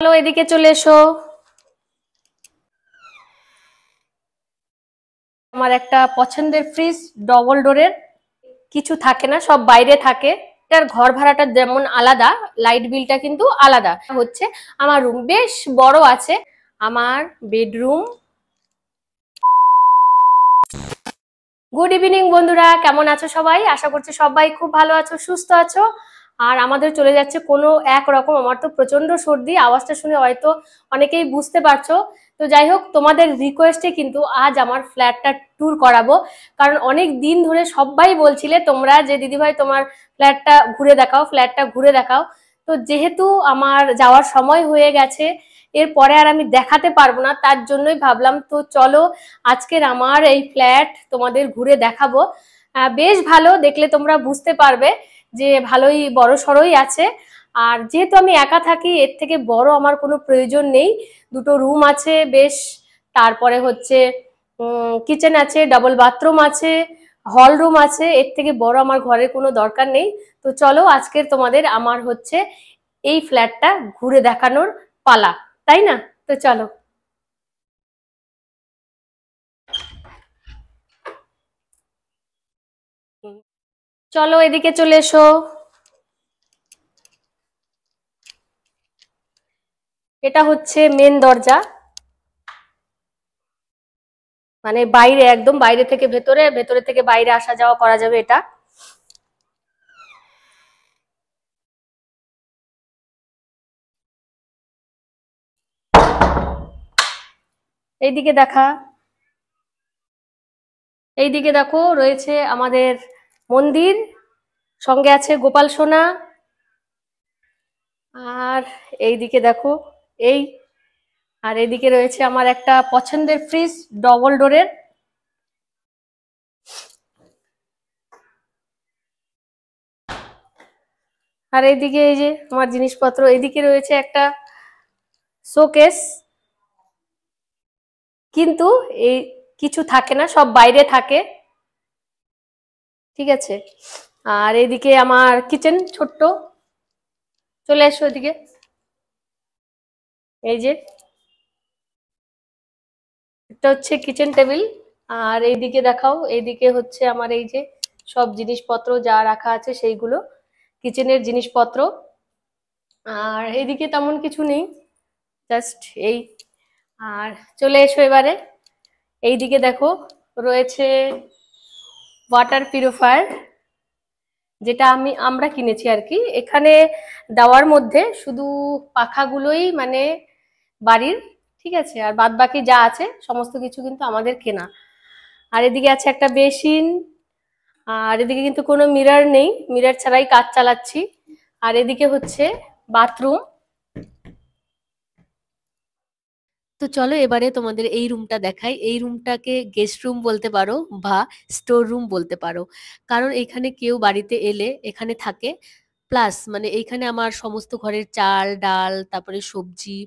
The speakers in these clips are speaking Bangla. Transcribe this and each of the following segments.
চলো এদিকে চলে এসো। আমার একটা পছন্দের ফ্রিজ, ডবল ডোরের। কিছু থাকে না, সব বাইরে থাকে। এটার ঘর ভাড়াটা যেমন আলাদা, লাইট বিলটা কিন্তু আলাদা হচ্ছে। আমার রুম বেশ বড় আছে। আমার বেডরুম। গুড ইভিনিং বন্ধুরা, কেমন আছো সবাই? আশা করছি সবাই খুব ভালো আছো, সুস্থ আছো। আর আমাদের চলে যাচ্ছে কোনো একরকম। আমার তো প্রচন্ড সর্দি, আওয়াজটা শুনে হয়তো অনেকেই বুঝতে পারছো। তো যাই হোক, তোমাদের রিকোয়েস্টে কিন্তু আজ আমার ফ্ল্যাটটা ট্যুর করাবো। কারণ অনেক দিন ধরে সবাই বলছিলে তোমরা যে দিদিভাই তোমার ফ্ল্যাটটা ঘুরে দেখাও, ফ্ল্যাটটা ঘুরে দেখাও। তো যেহেতু আমার যাওয়ার সময় হয়ে গেছে, এরপরে আর আমি দেখাতে পারবো না, তার জন্যই ভাবলাম তো চলো আজকের আমার এই ফ্ল্যাট তোমাদের ঘুরে দেখাবো। বেশ ভালো, দেখলে তোমরা বুঝতে পারবে যে ভালোই বড় সড়ই আছে। আর যেহেতু আমি একা থাকি, এর থেকে বড় আমার কোনো প্রয়োজন নেই। দুটো রুম আছে বেশ, তারপরে হচ্ছে কিচেন আছে, ডাবল বাথরুম আছে, হল রুম আছে। এর থেকে বড় আমার ঘরের কোনো দরকার নেই। তো চলো আজকের তোমাদের আমার হচ্ছে এই ফ্ল্যাটটা ঘুরে দেখানোর পালা, তাই না? তো চলো। চলো এদিকে চলে এসো। এটা হচ্ছে মেন দরজা, মানে বাইরে, একদম বাইরে থেকে ভেতরে, ভেতরে থেকে বাইরে আসা যাওয়া করা যাবে এটা। এইদিকে দেখা, এইদিকে দেখো রয়েছে আমাদের মন্দির, সঙ্গে আছে গোপাল সোনা। আর এইদিকে দেখো, এই, আর এইদিকে রয়েছে আমার একটা পছন্দের ফ্রিজ, ডবল ডোরের। আর এইদিকে এই যে আমার জিনিসপত্র, এইদিকে রয়েছে একটা শোকেস। কিন্তু এই কিছু থাকে না, সব বাইরে থাকে, ঠিক আছে। আর এইদিকে আমার কিচেন ছোট্ট, চলে এসো এদিকে। এই যে এটা হচ্ছে কিচেন টেবিল। আর এইদিকে দেখাও, এইদিকে হচ্ছে আমার এই যে সব জিনিসপত্র যা রাখা আছে সেইগুলো, কিচেনের জিনিসপত্র। আর এইদিকে তেমন কিছু নেই, জাস্ট এই। আর চলে এসো এবারে, এইদিকে দেখো রয়েছে ওয়াটার পিউরিফায়ার, যেটা আমরা কিনেছি আর কি। এখানে দেওয়ার মধ্যে শুধু পাখাগুলোই মানে বাড়ির, ঠিক আছে, আর বাদ বাকি যা আছে সমস্ত কিছু কিন্তু আমাদের কেনা। আর এদিকে আছে একটা বেসিন। আর এদিকে কিন্তু কোনো মিরর নেই, মিরর ছাড়াই কাজ চালাচ্ছি। আর এদিকে হচ্ছে বাথরুম। তো চলো এবারে তোমাদের এই রুমটা দেখাই। এই রুমটাকে গেস্ট রুম বলতে পারো বা স্টোর রুম বলতে পারো, কারণ এখানে কেউ বাড়িতে এলে এখানে থাকে। প্লাস মানে এইখানে আমার সমস্ত ঘরের চাল ডাল, তারপরে সবজি,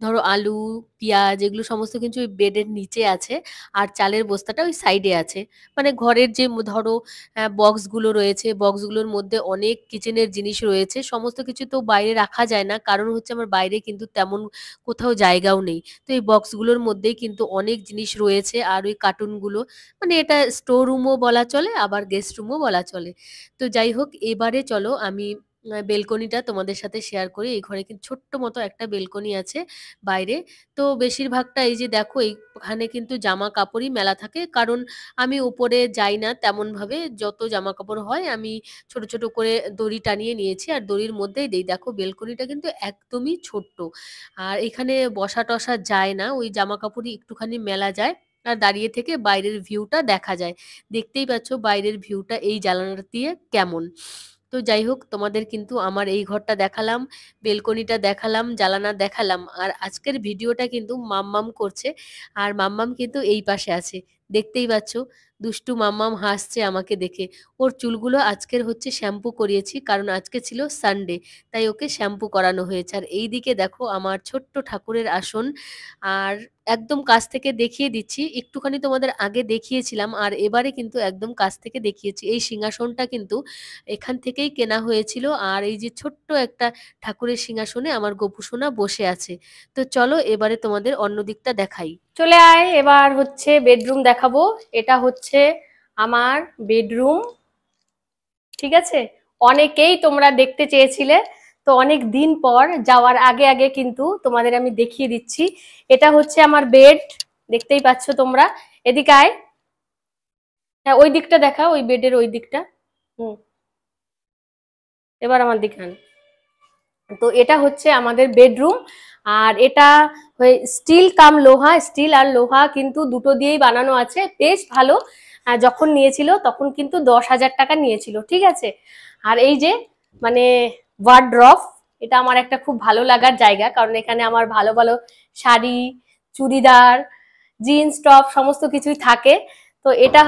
ধরো আলু, পেঁয়াজ, এগুলো সমস্ত কিছু ওই বেডের নিচে আছে। আর চালের বস্তাটা ওই সাইডে আছে। মানে ঘরের যে ধরো বক্সগুলো রয়েছে, বক্সগুলোর মধ্যে অনেক কিচেনের জিনিস রয়েছে। সমস্ত কিছু তো বাইরে রাখা যায় না, কারণ হচ্ছে আমার বাইরে কিন্তু তেমন কোথাও জায়গাও নেই। তো এই বক্সগুলোর মধ্যেই কিন্তু অনেক জিনিস রয়েছে। আর ওই কার্টুনগুলো, মানে এটা স্টোর রুমও বলা চলে আবার গেস্ট রুমও বলা চলে। তো যাই হোক, এবারে চলো আমি বেলকনিটা তোমাদের সাথে শেয়ার করি। এই ঘরে কিন্তু ছোট্ট মতো একটা বেলকনি আছে বাইরে। তো বেশিরভাগটা এই যে দেখো, এইখানে কিন্তু জামা কাপড়ই মেলা থাকে, কারণ আমি উপরে যাই না তেমন ভাবে। যত জামা কাপড় হয় আমি ছোট ছোট করে দড়ি টানিয়ে নিয়েছি, আর দড়ির মধ্যেই দেই। দেখো বেলকনিটা কিন্তু একদমই ছোট্ট, আর এখানে বসা টসা যায় না, ওই জামা কাপড়ই একটুখানি মেলা যায়। আর দাঁড়িয়ে থেকে বাইরের ভিউটা দেখা যায়। দেখতেই পাচ্ছ বাইরের ভিউটা এই জানালা দিয়ে কেমন। তো যাই হোক, তোমাদের কিন্তু আমার এই ঘরটা দেখালাম, বেলকনিটা দেখালাম, জানালা দেখালাম। আর আজকের ভিডিওটা কিন্তু মাম্মাম করছে, আর মাম্মাম কিন্তু এই পাশে আছে। দেখতেই পাচ্ছ দুষ্টু মাম্মাম হাসছে আমাকে দেখে। ওর চুলগুলো আজকের হচ্ছে শ্যাম্পু করিয়েছি, কারণ আজকে ছিল সানডে, তাই ওকে শ্যাম্পু করানো হয়েছে। আর এইদিকে দেখো আমার ছোট্ট ঠাকুরের আসন, আর একদম কাছ থেকে দেখিয়ে দিচ্ছি, একটুখানি তোমাদের আগে দেখিয়েছিলাম আর এবারে কিন্তু একদম কাছ থেকে দেখিয়েছি। এই সিংহাসনটা কিন্তু এখান থেকেই কেনা হয়েছিল, আর এই যে ছোট্ট একটা ঠাকুরের সিংহাসনে আমার গোপুসোনা বসে আছে। তো চলো এবারে তোমাদের অন্য দিকটা দেখাই। চলে আয়, এবার হচ্ছে বেডরুম দেখাবো। এটা হচ্ছে আমার বেডরুম, ঠিক আছে? অনেকেই তোমরা দেখতে চেয়েছিলে, তো অনেক দিন পর যাওয়ার আগে আগে কিন্তু তোমাদের আমি দেখিয়ে দিচ্ছি। এটা হচ্ছে আমার বেড, দেখতেই পাচ্ছ তোমরা। এদিকে আয়, হ্যাঁ ওই দিকটা দেখা, ওই বেডের ওই দিকটা। হুম, এবার আমার দিকে আন। তো এটা হচ্ছে আমাদের বেডরুম, আর এটা স্টিল কাম লোহা, স্টিল আর লোহা কিন্তু দুটো দিয়েই বানানো আছে, বেশ ভালো। যখন নিয়েছিল তখন কিন্তু 10,000 টাকা নিয়েছিল, ঠিক আছে? আর এই যে মানে ওয়ার্ড্রফ, এটা আমার একটা খুব ভালো লাগার জায়গা, কারণ এখানে আমার ভালো ভালো শাড়ি, চুড়িদার, জিন্স টপ সমস্ত কিছুই থাকে। তো এটা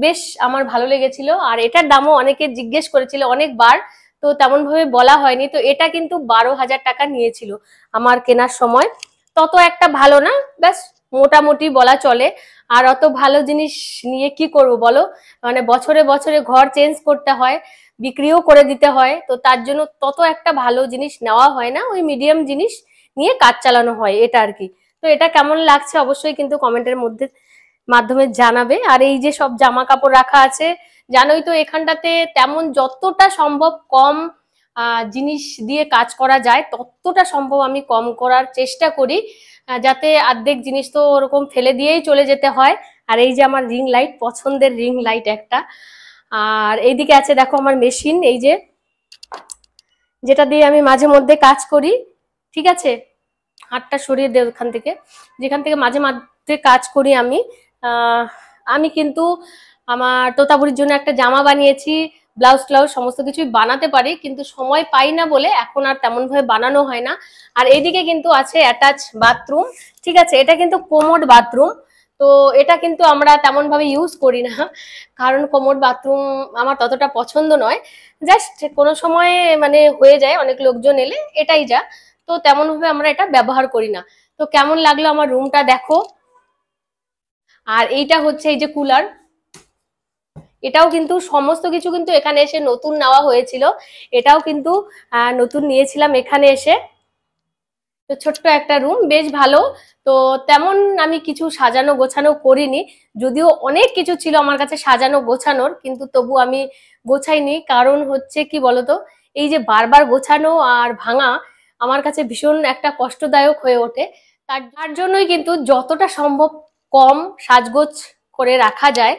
বেশ আমার ভালো লেগেছিল, আর এটার দামও অনেকে জিজ্ঞেস করেছিল অনেকবার, তো তেমন ভাবে বলা হয়নি। তো এটা কিন্তু 12,000 টাকা নিয়েছিল আমার কেনার সময়। তত একটা ভালো না, ব্যাস মোটামুটি বলা চলে। আর অত ভালো জিনিস নিয়ে কি করবো বলো, মানে বছরে বছরে ঘর চেঞ্জ করতে হয়, বিক্রিও করে দিতে হয়, তো তার জন্য তত একটা ভালো জিনিস নেওয়া হয় না, ওই মিডিয়াম জিনিস নিয়ে কাজ চালানো হয়, এটা আর কি। তো এটা কেমন লাগছে অবশ্যই কিন্তু কমেন্টের মধ্যে মাধ্যমে জানাবে। আর এই যে সব জামা কাপড় রাখা আছে, জানোই তো এখানটাতে তেমন যতটা সম্ভব কম জিনিস দিয়ে কাজ করা যায় ততটা সম্ভব আমি কম করার চেষ্টা করি, যাতে অর্ধেক জিনিস তো ওরকম ফেলে দিয়েই চলে যেতে হয়। আর এই যে আমার রিং লাইট, পছন্দের রিং লাইট একটা। আর এইদিকে আছে দেখো আমার মেশিন, এই যে যেটা দিয়ে আমি মাঝে মধ্যে কাজ করি, ঠিক আছে? হাতটা সরিয়ে দে ওখান থেকে, যেখান থেকে মাঝে মাঝে কাজ করি আমি। আমি কিন্তু আমার তোতাবুড়ির জন্য একটা জামা বানিয়েছি, ব্লাউজ ট্লাউজ সমস্ত কিছুই বানাতে পারি, কিন্তু সময় পাই না বলে এখন আর তেমন ভাবে বানানো হয় না। আর এইদিকে কিন্তু আছে অ্যাটাচ বাথরুম, ঠিক আছে? এটা কিন্তু কোমোড বাথরুম, তো এটা কিন্তু আমরা তেমন ভাবে ইউজ করি না, কারণ কোমোড বাথরুম আমার ততটা পছন্দ নয়। জাস্ট কোনো সময় মানে হয়ে যায় অনেক লোকজন এলে, এটাই যা। তো তেমন ভাবে আমরা এটা ব্যবহার করি না। তো কেমন লাগলো আমার রুমটা দেখো। আর এইটা হচ্ছে এই যে কুলার, এটাও কিন্তু সমস্ত কিছু কিন্তু এখানে এসে নতুন নেওয়া হয়েছিল, এটাও কিন্তু নতুন নিয়েছিলাম এখানে এসে। তো ছোট্ট একটা রুম, বেশ ভালো। তো তেমন আমি কিছু সাজানো গোছানো করিনি, যদিও অনেক কিছু ছিল আমার কাছে সাজানো গোছানোর, কিন্তু তবু আমি গোছাইনি। কারণ হচ্ছে কি বলতো, এই যে বারবার গোছানো আর ভাঙা আমার কাছে ভীষণ একটা কষ্টদায়ক হয়ে ওঠে। তার জন্যই কিন্তু যতটা সম্ভব কম সাজগোজ করে রাখা যায়।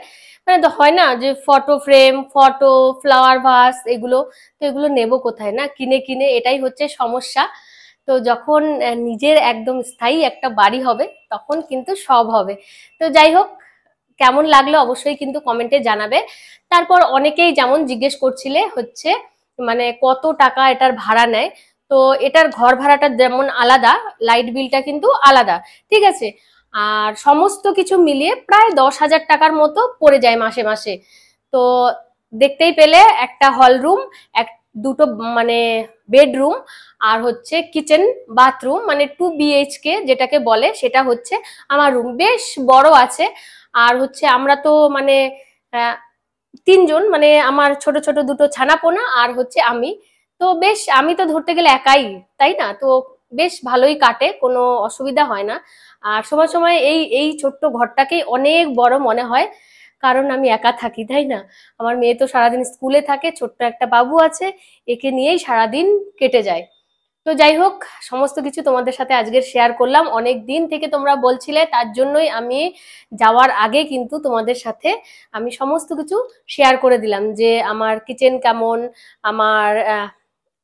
মানে তো হয় না যে photo frame, photo, flower vase, এগুলো তো এগুলো নেবো কোথায়, না কিনে কিনে, এটাই হচ্ছে সমস্যা। তো যখন নিজের একদম স্থায়ী একটা বাড়ি হবে তখন কিন্তু সব হবে। তো যাই হোক, কেমন লাগলো অবশ্যই কিন্তু কমেন্টে জানাবে। তারপর অনেকেই যেমন জিজ্ঞেস করছিলে হচ্ছে মানে কত টাকা এটার ভাড়া নেয়। তো এটার ঘর ভাড়াটা যেমন আলাদা, লাইট বিলটা কিন্তু আলাদা, ঠিক আছে? আর সমস্ত কিছু মিলিয়ে প্রায় 10,000 টাকার মতো পড়ে যায় মাসে মাসে। তো দেখতেই পেলে একটা হল রুম, এক দুটো মানে বেডরুম, আর হচ্ছে কিচেন বাথরুম, মানে 2 BHK যেটাকে বলে, সেটা হচ্ছে আমার রুম, বেশ বড় আছে। আর হচ্ছে আমরা তো মানে তিনজন, মানে আমার ছোট ছোট দুটো ছানাপোনা আর হচ্ছে আমি। তো বেশ, আমি তো ধরতে গেলে একাই, তাই না? তো বেশ ভালোই কাটে, কোনো অসুবিধা হয় না। আর সময় সময় এই এই ছোট্ট ঘরটাকেই অনেক বড় মনে হয়, কারণ আমি একা থাকি, তাই না? আমার মেয়ে তো সারাদিন স্কুলে থাকে, ছোট্ট একটা বাবু আছে, একে নিয়েই সারাদিন কেটে যায়। তো যাই হোক, সমস্ত কিছু তোমাদের সাথে আজকে শেয়ার করলাম, অনেক দিন থেকে তোমরা বলছিলে, তার জন্যই আমি যাওয়ার আগে কিন্তু তোমাদের সাথে আমি সমস্ত কিছু শেয়ার করে দিলাম, যে আমার কিচেন কেমন, আমার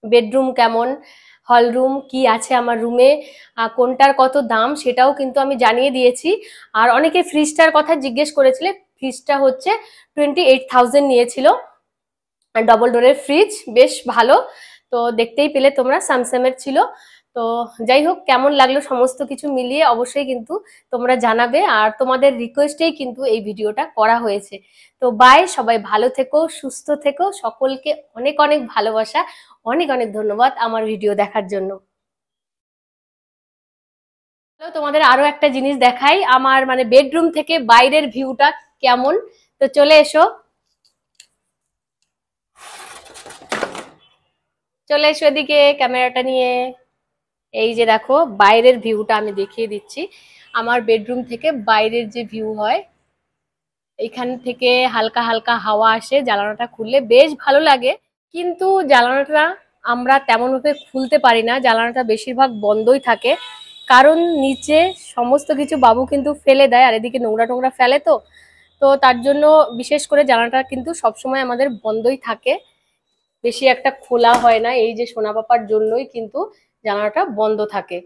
বেডরুম কেমন, হল রুম কি আছে আমার রুমে, কোনটার কত দাম সেটাও কিন্তু আমি জানিয়ে দিয়েছি। আর অনেকে ফ্রিজটার কথা জিজ্ঞেস করেছিলে, ফ্রিজটা হচ্ছে 28,000 নিয়েছিল, ডবল ডোরের ফ্রিজ, বেশ ভালো। তো দেখতেই পেলে তোমরা, স্যামসাংয়ের ছিল। তো তো যাই হোক, কেমন লাগলো সমস্ত কিছু মিলিয়ে অবশ্যই কিন্তু তোমরা জানাবে, আর তোমাদের রিকোয়েস্টেই কিন্তু এই ভিডিওটা করা হয়েছে। তো বাই, সবাই ভালো থেকো, সুস্থ থেকো, সকলকে অনেক অনেক ভালোবাসা, অনেক অনেক ধন্যবাদ আমার ভিডিও দেখার জন্য। তোমাদের আরো একটা জিনিস দেখাই, আমার মানে বেডরুম থেকে বাইরের ভিউটা কেমন। তো চলে এসো, চলে এসো এদিকে ক্যামেরাটা নিয়ে। এই যে দেখো বাইরের ভিউটা আমি দেখিয়ে দিচ্ছি, আমার বেডরুম থেকে বাইরের যে ভিউ হয়, এইখান থেকে হালকা হালকা হাওয়া আসে, জানালাটা খুললে বেশ ভালো লাগে। কিন্তু জানালাটা আমরা তেমন ভাবে খুলতে পারি না, জানালাটা বেশিরভাগ বন্ধই থাকে, কারণ নিচে সমস্ত কিছু বাবু কিন্তু ফেলে দেয়, আর এদিকে নোংরা টোংরা ফেলে। তো তো তার জন্য বিশেষ করে জানালাটা কিন্তু সবসময় আমাদের বন্ধই থাকে, বেশি একটা খোলা হয় না। এই যে সোনা পাপার জন্যই কিন্তু জানালাটা বন্ধ থাকে।